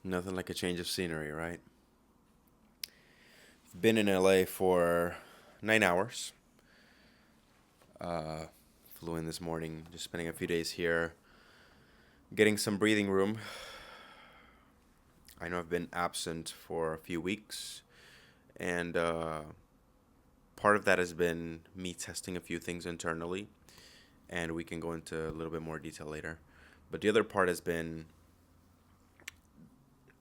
Nothing like a change of scenery, right? Been in LA for 9 hours. Uh, Flew in this morning, just spending a few days here, getting some breathing room. I know I've been absent for a few weeks, and part of that has been me testing a few things internally, and we can go into a little bit more detail later. But the other part has been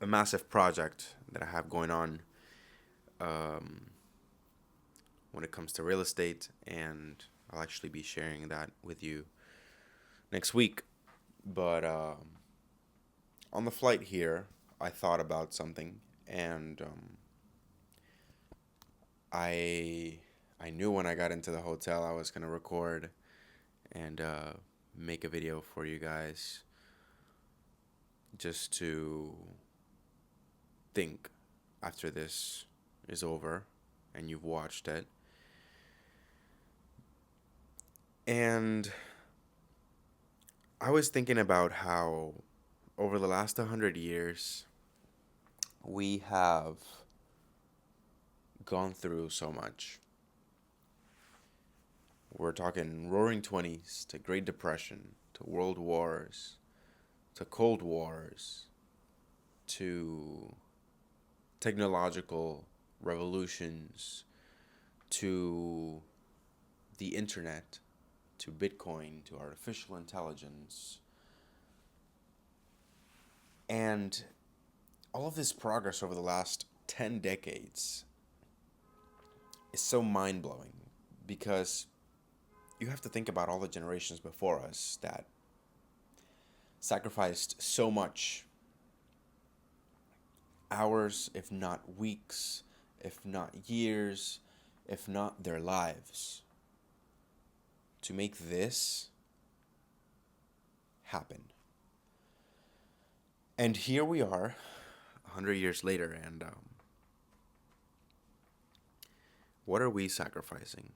a massive project that I have going on um, when it comes to real estate, and I'll actually be sharing that with you next week. But on the flight here, I thought about something, and I I knew when I got into the hotel I was gonna record and make a video for you guys, just to think after this is over and you've watched it. And I was thinking about how over the last 100 years we have gone through so much. We're talking Roaring Twenties to Great Depression to World Wars to Cold Wars to technological revolutions to the internet to Bitcoin to artificial intelligence. And all of this progress over the last 10 decades is so mind blowing because you have to think about all the generations before us that sacrificed so much, hours, if not weeks, if not years, if not their lives, to make this happen. And here we are, 100 years later, and what are we sacrificing?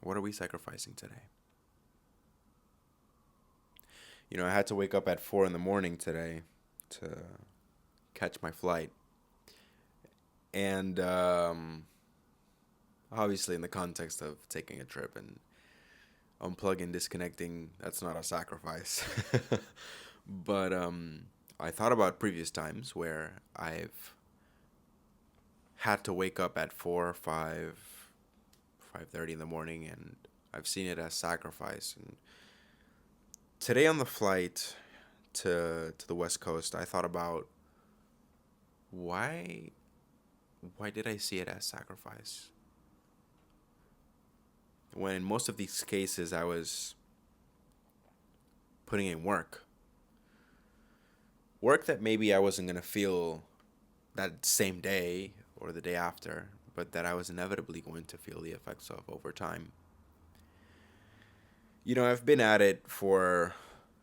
What are we sacrificing today? You know, I had to wake up at 4 in the morning today to catch my flight. And obviously, in the context of taking a trip and unplugging, disconnecting, that's not a sacrifice. But I thought about previous times where I've had to wake up at 4, 5, 5:30 in the morning, and I've seen it as sacrifice. And today on the flight to the West Coast, I thought about why why did I see it as sacrifice? When in most of these cases I was putting in work. Work that maybe I wasn't going to feel that same day or the day after, but that I was inevitably going to feel the effects of over time. You know, I've been at it for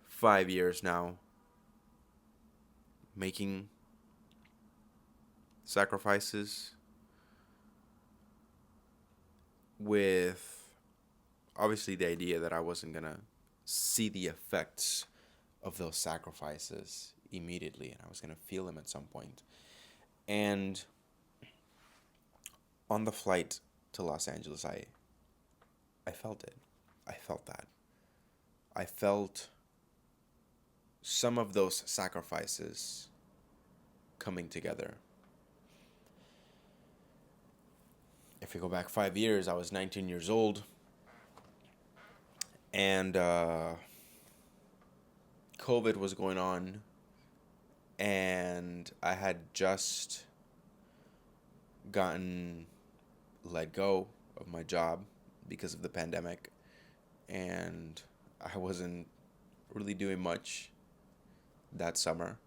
5 years now, making sacrifices with obviously the idea that I wasn't going to see the effects of those sacrifices immediately and I was going to feel them at some point. And on the flight to Los Angeles, I felt it. I felt that. I felt some of those sacrifices coming together. If we go back 5 years, I was 19 years old, and COVID was going on, and I had just gotten let go of my job because of the pandemic, and I wasn't really doing much that summer.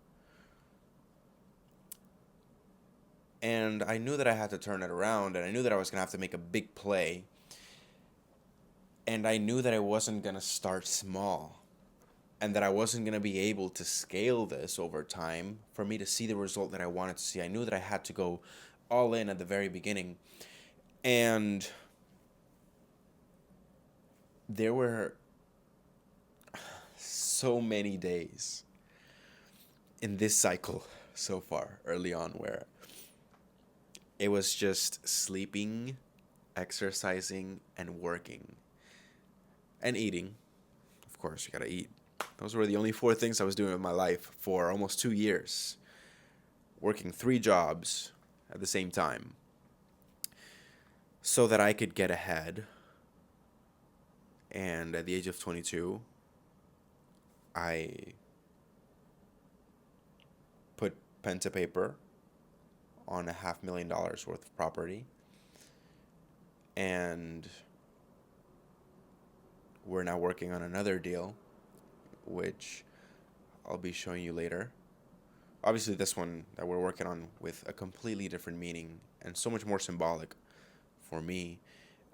And I knew that I had to turn it around, and I knew that I was going to have to make a big play. And I knew that I wasn't going to start small, and that I wasn't going to be able to scale this over time for me to see the result that I wanted to see. I knew that I had to go all in at the very beginning. And there were so many days in this cycle so far early on, where it was just sleeping, exercising, and working, and eating. Of course, you gotta eat. Those were the only four things I was doing with my life for almost 2 years, working three jobs at the same time so that I could get ahead. And at the age of 22, I put pen to paper on $500,000 worth of property. And we're now working on another deal, which I'll be showing you later. Obviously, this one that we're working on with a completely different meaning and so much more symbolic for me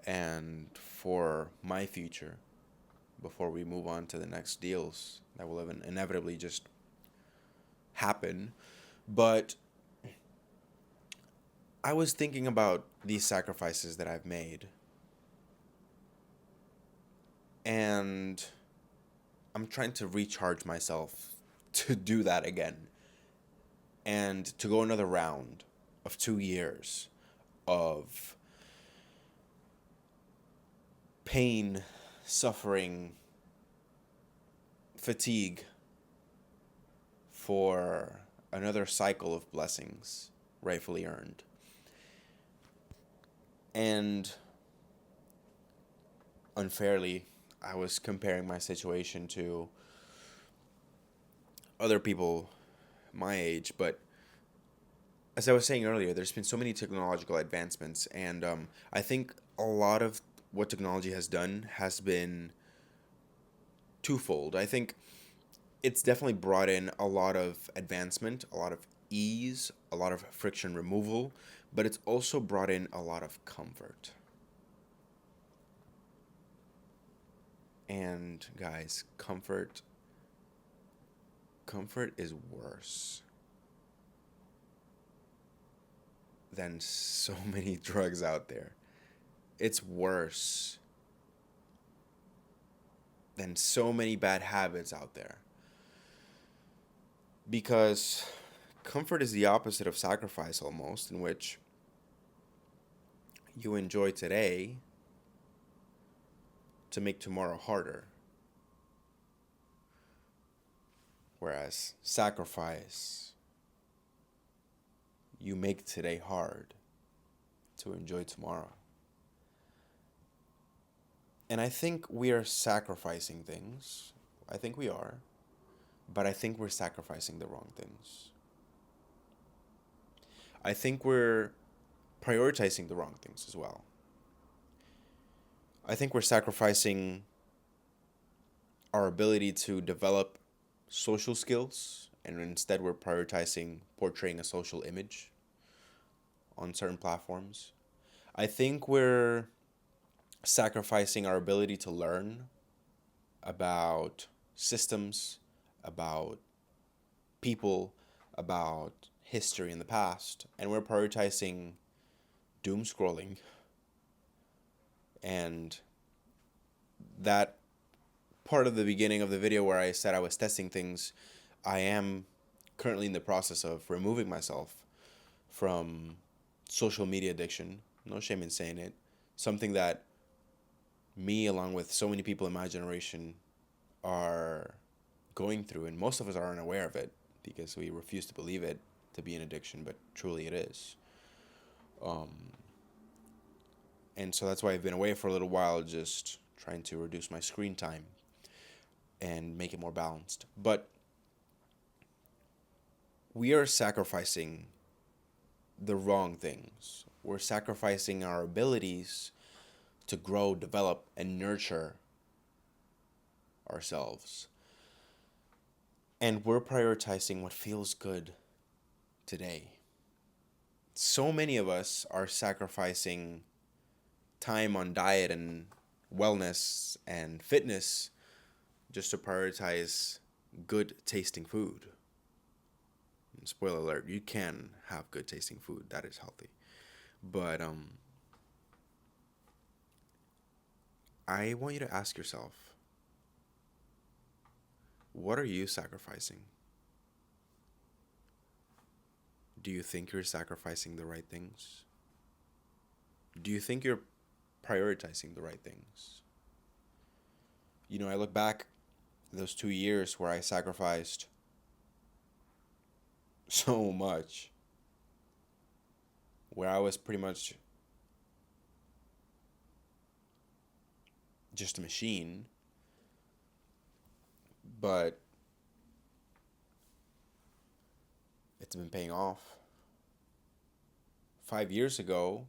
and for my future before we move on to the next deals that will inevitably just happen. But I was thinking about these sacrifices that I've made, and I'm trying to recharge myself to do that again and to go another round of 2 years of pain, suffering, fatigue for another cycle of blessings rightfully earned. And unfairly, I was comparing my situation to other people my age, but as I was saying earlier, there's been so many technological advancements, and I think a lot of what technology has done has been twofold. I think it's definitely brought in a lot of advancement, a lot of ease, a lot of friction removal, but it's also brought in a lot of comfort. And guys, comfort is worse than so many drugs out there. It's worse than so many bad habits out there. Because comfort is the opposite of sacrifice almost, in which you enjoy today to make tomorrow harder. Whereas sacrifice, you make today hard to enjoy tomorrow. And I think we are sacrificing things. I think we are. But I think we're sacrificing the wrong things. I think we're prioritizing the wrong things as well. I think we're sacrificing our ability to develop social skills, and instead we're prioritizing portraying a social image on certain platforms. I think we're sacrificing our ability to learn about systems, about people, about history in the past, and we're prioritizing doom scrolling. And that part of the beginning of the video where I said I was testing things, I am currently in the process of removing myself from social media addiction. No shame in saying it. Something that me, along with so many people in my generation, are going through, and most of us are unaware of it because we refuse to believe it to be an addiction, but truly it is. And so that's why I've been away for a little while, just trying to reduce my screen time and make it more balanced. But we are sacrificing the wrong things. We're sacrificing our abilities to grow, develop, and nurture ourselves. And we're prioritizing what feels good today. So many of us are sacrificing time on diet and wellness and fitness just to prioritize good tasting food. And spoiler alert, you can have good tasting food that is healthy. But I want you to ask yourself, what are you sacrificing? Do you think you're sacrificing the right things? Do you think you're prioritizing the right things? I look back those 2 years where I sacrificed so much, where I was pretty much just a machine, but it's been paying off. 5 years ago,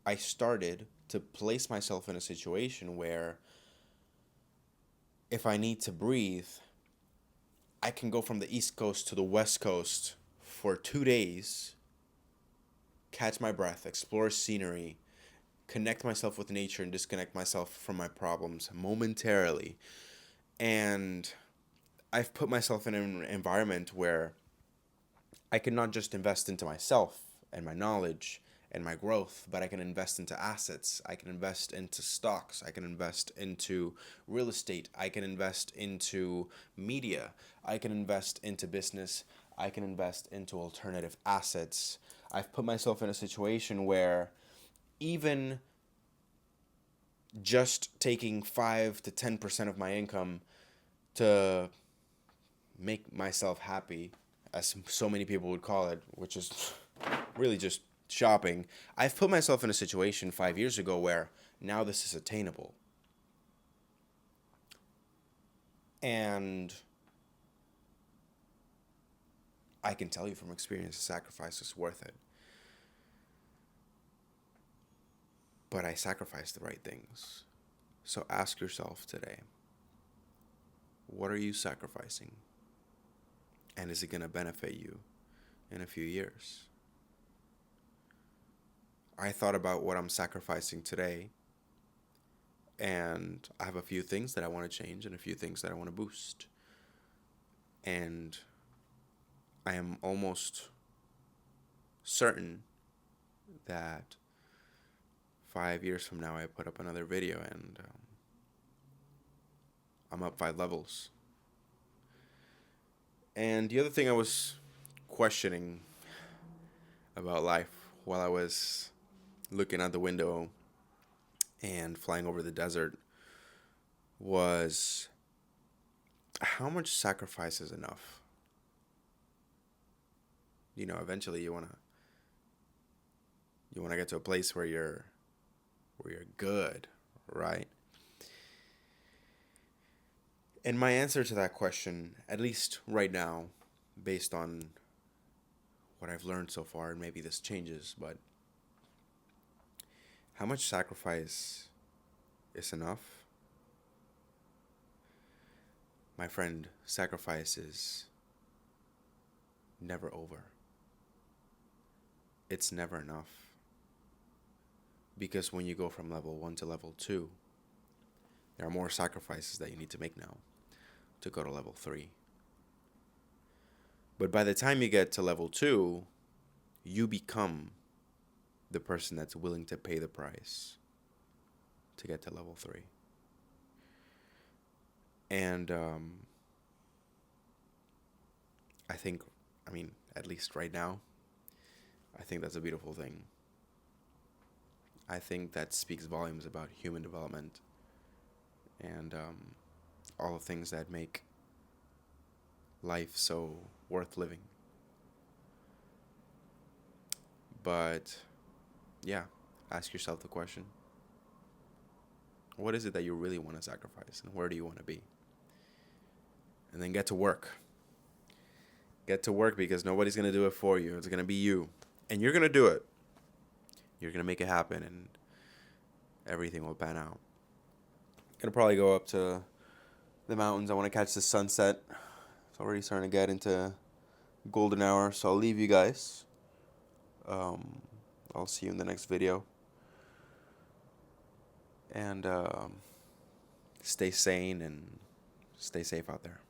I started to place myself in a situation where if I need to breathe, I can go from the East Coast to the West Coast for 2 days, catch my breath, explore scenery, connect myself with nature, and disconnect myself from my problems momentarily. And I've put myself in an environment where I can not just invest into myself and my knowledge and my growth, but I can invest into assets. I can invest into stocks. I can invest into real estate. I can invest into media. I can invest into business. I can invest into alternative assets. I've put myself in a situation where even just taking 5 to 10% of my income to make myself happy, as so many people would call it, which is really just shopping. I've put myself in a situation 5 years ago where now this is attainable. And I can tell you from experience, the sacrifice is worth it. But I sacrificed the right things. So ask yourself today, what are you sacrificing? And is it going to benefit you in a few years? I thought about what I'm sacrificing today, and I have a few things that I want to change and a few things that I want to boost. And I am almost certain that 5 years from now I put up another video and I'm up 5 levels. And the other thing I was questioning about life while I was looking out the window and flying over the desert was, how much sacrifice is enough? Eventually you want to get to a place where you're good, right? And my answer to that question, at least right now, based on what I've learned so far, and maybe this changes, but how much sacrifice is enough? My friend, sacrifice is never over. It's never enough. Because when you go from level 1 to level 2, there are more sacrifices that you need to make now to go to level 3. But by the time you get to level 2, you become the person that's willing to pay the price to get to level 3. And at least right now, I think that's a beautiful thing. I think that speaks volumes about human development and all the things that make life so worth living. But yeah, ask yourself the question, what is it that you really want to sacrifice, and where do you want to be? And then get to work. Get to work, because nobody's going to do it for you. It's going to be you. And you're going to do it. You're going to make it happen, and everything will pan out. I'm going to probably go up to the mountains. I want to catch the sunset. It's already starting to get into golden hour, so I'll leave you guys. I'll see you in the next video. And stay sane and stay safe out there.